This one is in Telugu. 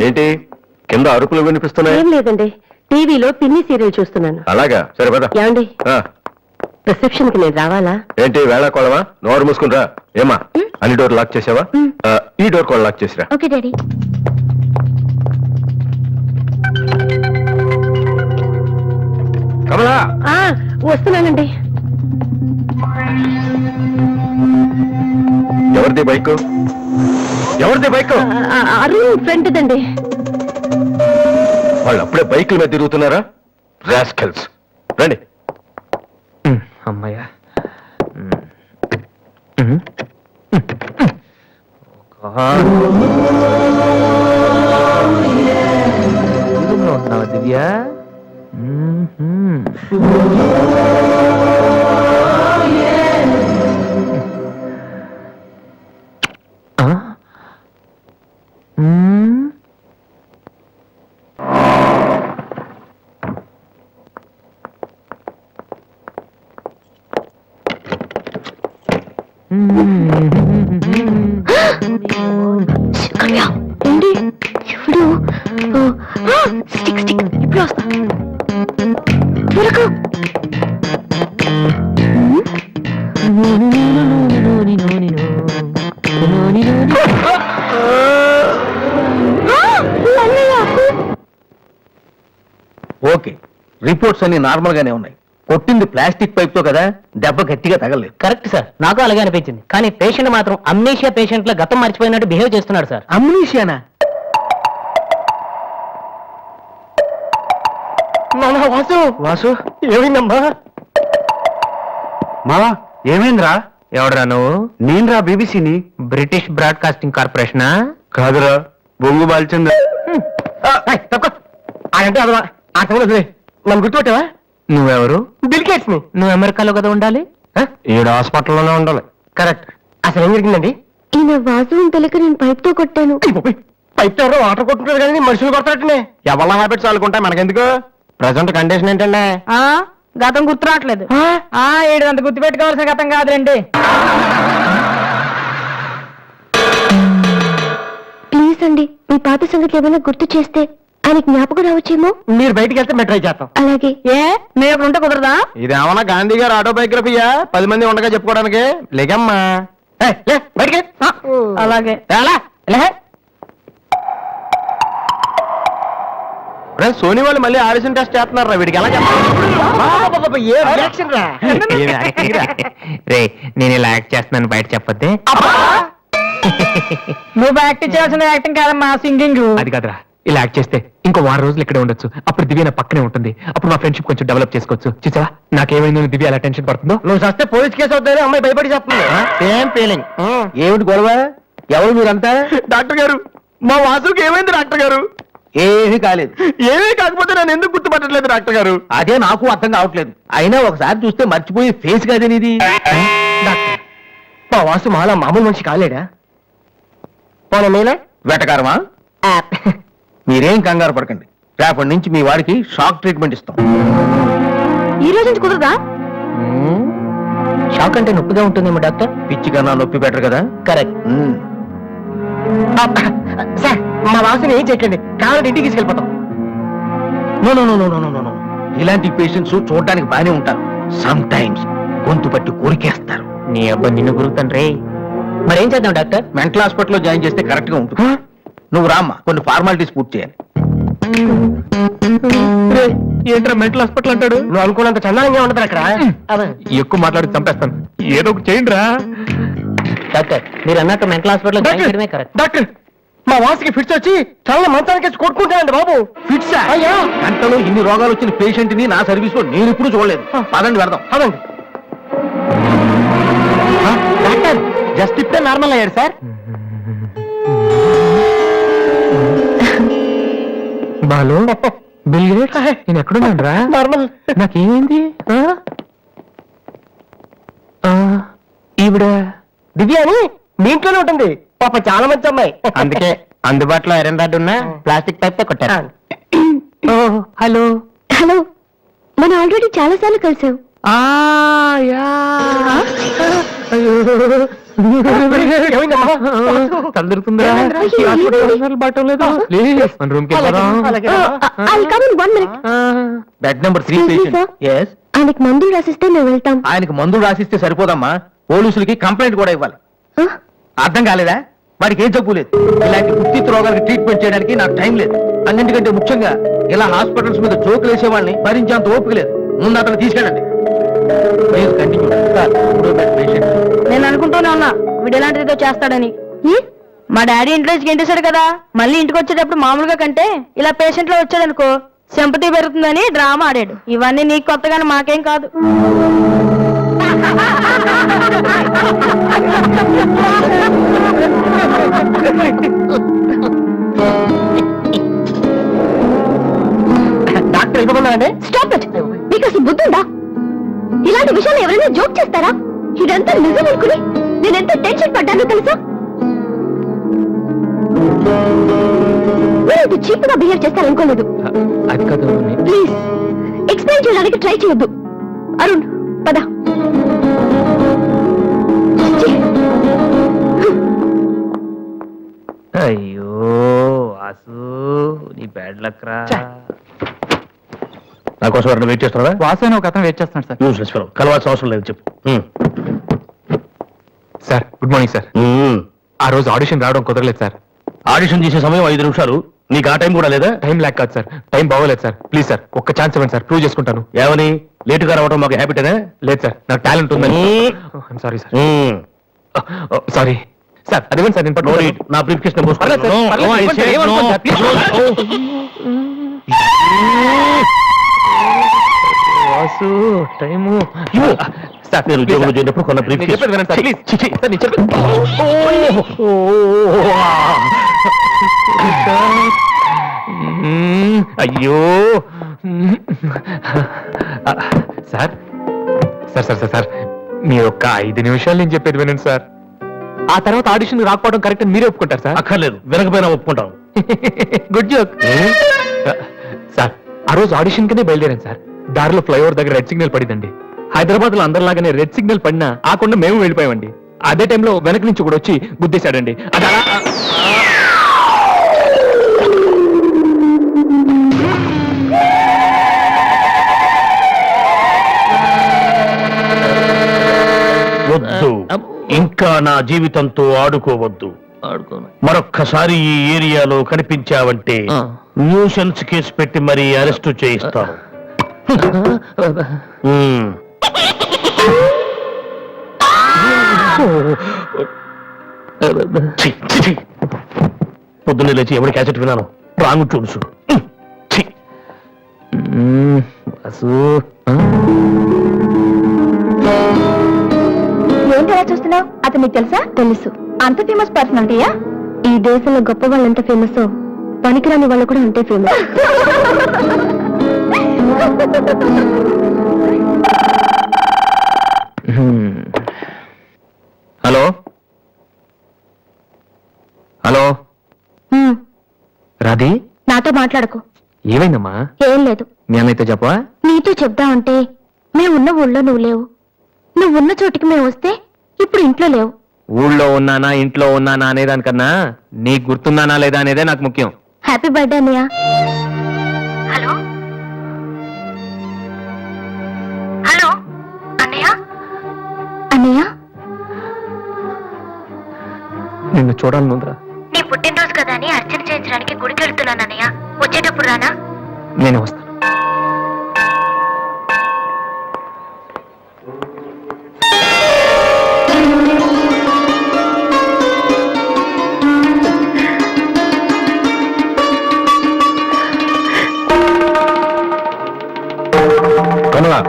ఏంటి కింద అరుపులు వినిపిస్తున్నాయి? ఏం లేదండి, టీవీలో పిన్ని సీరియల్ చూస్తున్నాను. అలాగా, సరే పద. ఏమండి, రిసెప్షన్ కి నేను రావాలా? ఏంటి వేళ కోళమా? నోరు మూసుకుంటా. ఏమా అన్ని డోర్ లాక్ చేసావా? ఈ డోర్ కూడా లాక్ చేసిరా. Okay daddy. కమలా, వస్తున్నానండి. ఎవరిది బైక్? ఎవరిది బైక్? అరుణ్ ఫ్రెండ్ దండి. వాళ్ళు అప్పుడే బైకుల మీద తిరుగుతున్నారా? రాస్కల్స్. రండి. అమ్మయ్యా. ఉంటున్నావా దివ్య? ఓకే, రిపోర్ట్స్ అన్ని నార్మల్ గానే ఉన్నాయి. కొట్టింది ప్లాస్టిక్ పైప్ తో కదా, దెబ్బ గట్టిగా తగలేదు. కరెక్ట్ సార్, నాకు అలాగే అనిపించింది. కానీ పేషెంట్ మాత్రం అమ్నీషియా పేషెంట్ లా గతం మర్చిపోయినట్టు బిహేవ్ చేస్తున్నాడు సార్. అమ్నీషియానా? వాసు వాసు, ఏమైందమ్మా? మావా ఏమైందిరా? ఎవడరా నువ్వు? నేనురా, బీబీసీని. British broadcasting కార్పొరేషనా? కాదురా, బొంగు బాల్చింది. అంటే నన్ను గుర్తుపెట్టావా? నువ్వెవరు? బిల్గేట్స్ ని. నువ్వు అమెరికాలో కదా ఉండాలి? ఈడ హాస్పిటల్లోనే ఉండాలి. కరెక్ట్. అసలు ఏం జరిగిందండి? ఈయన వాసు తెలియక నేను పైప్ తో కొట్టాను. పైప్ ఎవరో వాటర్ కొట్టుకుంటారు కానీ మనుషులు కొడతారటనే. ఎవరి హ్యాబిట్స్ వాళ్ళకుంటాయి, మనకెందుకు? ప్రజెంట్ కండిషన్ ఏంటండి? గతం గుర్తు రావట్లేదు. ఏడు అంత గుర్తు పెట్టుకోవాల్సిన గతం కాదులేండి. ప్లీజ్ అండి, మీ పాత సంగతి ఏమైనా గుర్తు చేస్తే ఆయన జ్ఞాపకం రావచ్చేమో. మీరు బయటికి వెళ్తే మేము ట్రై చేస్తాం. అలాగే. మీరు అక్కడ ఉంటే కుదరదా? ఇదేమన్నా గాంధీ గారు ఆటోబయోగ్రఫీయా? 10 మంది ఉండగా చెప్పుకోవడానికి? లేకమ్మా బయటికి. అలాగే. సోనీ వాళ్ళు మళ్ళీ ఆడిషన్ టెస్ట్ చేస్తున్నారా? వీడికి ఎలా రే, నేను ఇలా యాక్ట్ చేస్తున్నాను బయట చెప్పొద్దే. నువ్వు యాక్టింగ్ చేయాల్సిన యాక్టింగ్ కాదమ్మా, సింగింగ్. అది కాదురా, ఇలా యాక్ట్ చేస్తే ఇంకో 6 రోజులు ఇక్కడే ఉండొచ్చు. అప్పుడు దివ్య నా పక్కనే ఉంటుంది. అప్పుడు మా ఫ్రెండ్షిప్ కొంచెం డెవలప్ చేసుకోవచ్చు. చూసావా నాకేమైందో, దివ్య అలా టెన్షన్ పడుతుందో. నువ్వు చస్తే పోలీస్ కేసు అవుతాయని అమ్మాయి భయపడి చెప్తుంది. Same feeling. ఏమిటి గొడవ? ఎవరు మీరంతా? డాక్టర్ గారు, మా వాసుకి ఏమైంది డాక్టర్ గారు? ఏమీ కాలేదు. ఏమీ కాకపోతే నన్ను ఎందుకు గుర్తుపట్టట్లేదు డాక్టర్ గారు? అదే నాకు అర్థం కావట్లేదు. అయినా ఒకసారి చూస్తే మర్చిపోయి ఫేస్ కాదే నీది. డాక్టర్, మా వాసు మాలా మామూలు మనిషి కాలేడా? పోనా మేలా వెటకారమా? మీరేం కంగారు పడకండి. రేపటి నుంచి మీ వాడికి షాక్ ట్రీట్మెంట్ ఇస్తాం. ఈ రోజు నుంచి కుదరదా? షాక్ అంటే నొప్పిగా ఉంటుందేమో డాక్టర్. పిచ్చి కన్నా నొప్పి బెటర్ కదా. కరెక్ట్. సార్, మా వాసుని ఏం చేయకండి, కావాలంటే ఇంటికి తీసుకెళ్ళిపోతాం. No no no no no no. ఇలాంటి పేషెంట్స్ చూడడానికి బానే ఉంటారు. సమ్ టైమ్స్ గొంతు పట్టి కోరికేస్తారు. నీ అబ్బా నిన్ను గురుతాను రే. మరేం చేద్దాం డాక్టర్? మెంటల్ హాస్పిటల్లో జాయిన్ చేస్తే కరెక్ట్ గా ఉంటుంది. నువ్వు రామ్మా, కొన్ని ఫార్మాలిటీస్ పూర్తి చేయాలి. ఏంట్రా మెంటల్ హాస్పిటల్ అంటాడు? నువ్వు అనుకున్నంత చందానంగా ఉండదు అక్కడ. ఎక్కువ మాట్లాడి చంపేస్తాను. ఏదో ఒకటి చేయండి రా. డాక్టర్, మీరు అన్నట్టు మెంటల్ హాస్పిటల్ జాయిన్ చేయడమే కరెక్ట్. డాక్టర్, మా వాసికి ఫిట్స్ వచ్చి చాలా మంచానికి కొట్టుకుంటానండి బాబు. ఫిట్స్ అయ్యా? గంటలో ఇన్ని రోగాలు వచ్చిన పేషెంట్ ని నా సర్వీస్ లో నేను ఇప్పుడు చూడలేదు. పదండి వెళ్దాం. పదండి. డాక్టర్, జస్ట్ ఇప్పుడే నార్మల్ అయ్యాడు సార్. బాలు, బిల్ గేట్స్, నేను ఎక్కడున్నాను రా? నార్మల్. నాకేమైంది? ఈవిడ దివ్య అని మీ ఇంట్లోనే ఉంటుంది. పాప చాలా మంచి అమ్మాయి. అందుకే అందుబాటులో ఐరన్ రాడ్ ఉన్న ప్లాస్టిక్ పైప్ తో కొట్టారు. హలో హలో, మనం ఆల్రెడీ చాలా సార్లు కలిసాం. యా తలదిరుతుందా ఏమైంది? పట్టం లేదు మన రూమ్ కి bed number 3 Excuse me, patient sir. Yes ఆయనకి మందులు రాసిస్తే మేము వెళ్తాం. ఆయనకి మందులు రాసిస్తే సరిపోదమ్మా, పోలీసులకి కంప్లైంట్ కూడా ఇవ్వాలి. ఆ? అర్థం కాలేదా? వాడికి ఏం జబ్బు లేదు. ఇలాంటి ఉత్తిత్ రోగాలకు ట్రీట్మెంట్ చేయడానికి నాకు టైం లేదు. అన్నింటికంటే ముఖ్యంగా ఇలా హాస్పిటల్స్ మీద జోకులు వేసే వాళ్ళని భరించేంత ఓపిక లేదు. ముందు అతను తీసుకెళ్ళండి. Please continue. పేషెంట్ నేను అనుకుంటూనే ఉన్నా వీడు ఎలాంటిదో చేస్తాడని. ఏ? మా డాడీ ఇంట్లోకి గెంటేశాడు కదా, మళ్ళీ ఇంటికి వచ్చేటప్పుడు మామూలుగా కంటే ఇలా పేషెంట్ లో వచ్చాడు అనుకో సింపతి పెరుగుతుందని డ్రామా ఆడాడు. ఇవన్నీ నీకు కొత్తగానే మాకేం కాదు. డాక్టర్ ఇవ్వకుండా Stop it! మీకు అసలు బుద్ధుందా? ఇలాంటి విషయాలు ఎవరైనా జోక్ చేస్తారా? ఇదంతా నిజం అనుకుని నేను ఎంత టెన్షన్ పడ్డానో తెలుసా? మీరు ఇంత చీప్ గా బిహేవ్ చేస్తారనుకోలేదు. అది కాదు ప్లీజ్ ఎక్స్ప్లెయిన్ చేయడానికి ట్రై చేయొద్దు. అరుణ్ పద. ఛీ! అయ్యో వాసు నీ బ్యాడ్ లక్ రా. నా కోసం ఎవరైనా వెయిట్ చేస్తున్నారా? వాసు అని ఒక అతను వెయిట్ చేస్తున్నాడు సార్. యూస్లెస్ ఫెలో, కలవాల్సిన అవసరం లేదు. చెప్పు. Sir good morning sir. ఆ రోజు ఆడిషన్ రావడం కుదరలేదు సార్. ఆడిషన్ చేసే సమయం 5 నిమిషాలు. నీకు ఆ టైం కూడా లేదా? టైం ల్యాక్ కాదు సార్, టైం బాగోలేదు సార్. ప్లీజ్ సార్ ఒక్క ఛాన్స్ ఇవ్వండి సార్, ప్రూవ్ చేసుకుంటాను. ఏమని లేటుగా రావడం మాకు హ్యాబిటేనా? లేదు సార్ నాకు టాలెంట్ ఉందని. Sorry sir, sorry sir. అదేమండి సార్ నేను No పట్టుకోలేదు. need. నా బ్రీఫ్ కేస్ పర్లేదు సార్, పర్లేదు, ఇవ్వండి సార్, ఏమనుకోండి sir, please. Vasu time sir నేను ఉద్యోగంలో చేరినప్పుడు కొన్న బ్రీఫ్ నేను చెప్పేది వినండి సార్, ప్లీజ్. సార్ నేను చెప్పేది అయ్యో sir sir sir sir sir మీ ఒక్క 5 నిమిషాలు నేను చెప్పేది వినండి సార్. ఆ తర్వాత ఆడిషన్ రాకపోవడం కరెక్ట్ అని మీరే ఒప్పుకుంటారు సార్. అక్కర్లేదు, వినకపోయినా ఒప్పుకుంటాం. Good joke sir. ఆ రోజు ఆడిషన్ కిందే బయలుదేరాను సార్. దారిలో ఫ్లైఓవర్ దగ్గర రెడ్ సిగ్నల్ పడిందండి. హైదరాబాద్ లో అందరిలాగానే రెడ్ సిగ్నల్ పడినా ఆకుండా మేము వెళ్ళిపోయామండి. అదే టైంలో వెనక నుంచి కూడా వచ్చి గుద్దేశాడండి. అది అలా వద్దు, ఇంకా నా జీవితంతో ఆడుకోవద్దు. మరొక్కసారి ఈ ఏరియాలో కనిపించావంటే న్యూసెన్స్ కేసు పెట్టి మరీ అరెస్టు చేయిస్తాను. పొద్దున్నే లేచి ఎవరి క్యాసెట్ విన్నాను? Wrong tunes. ఏంటి అలా చూస్తున్నావు? అతను నీకు తెలుసా? తెలుసు. అంత ఫేమస్ పర్సనాలిటీయా? ఈ దేశంలో గొప్ప వాళ్ళు ఎంత ఫేమస్, పనికిరాని వాళ్ళు కూడా అంతే ఫేమస్. హలో హలో రాధి, నాతో మాట్లాడకు. ఏమైందమ్మా? ఏం లేదు. మీ అన్నయ్యతో చెప్పవా? నీతో చెప్దామంటే మేమున్న ఊళ్ళో నువ్వు లేవు, నువ్వున్న చోటికి మేము వస్తే ఇప్పుడు ఇంట్లో లేవు. ఊళ్ళో ఉన్నానా ఇంట్లో ఉన్నానా అనేదానికన్నా నీకు గుర్తున్నానా లేదా అనేదే నాకు ముఖ్యం. హ్యాపీ బర్త్డే అన్నయ్య. హలో హలో అన్నయ్య. అన్నయ్య నిన్ను చూడాలనుందిరా. నీ పుట్టినరోజు కదా అని అర్చన చేయించడానికి గుడికి వెళ్తున్నాను అన్నయ్య. వచ్చేటప్పుడు రానా? నేను వస్తాను. కమలా,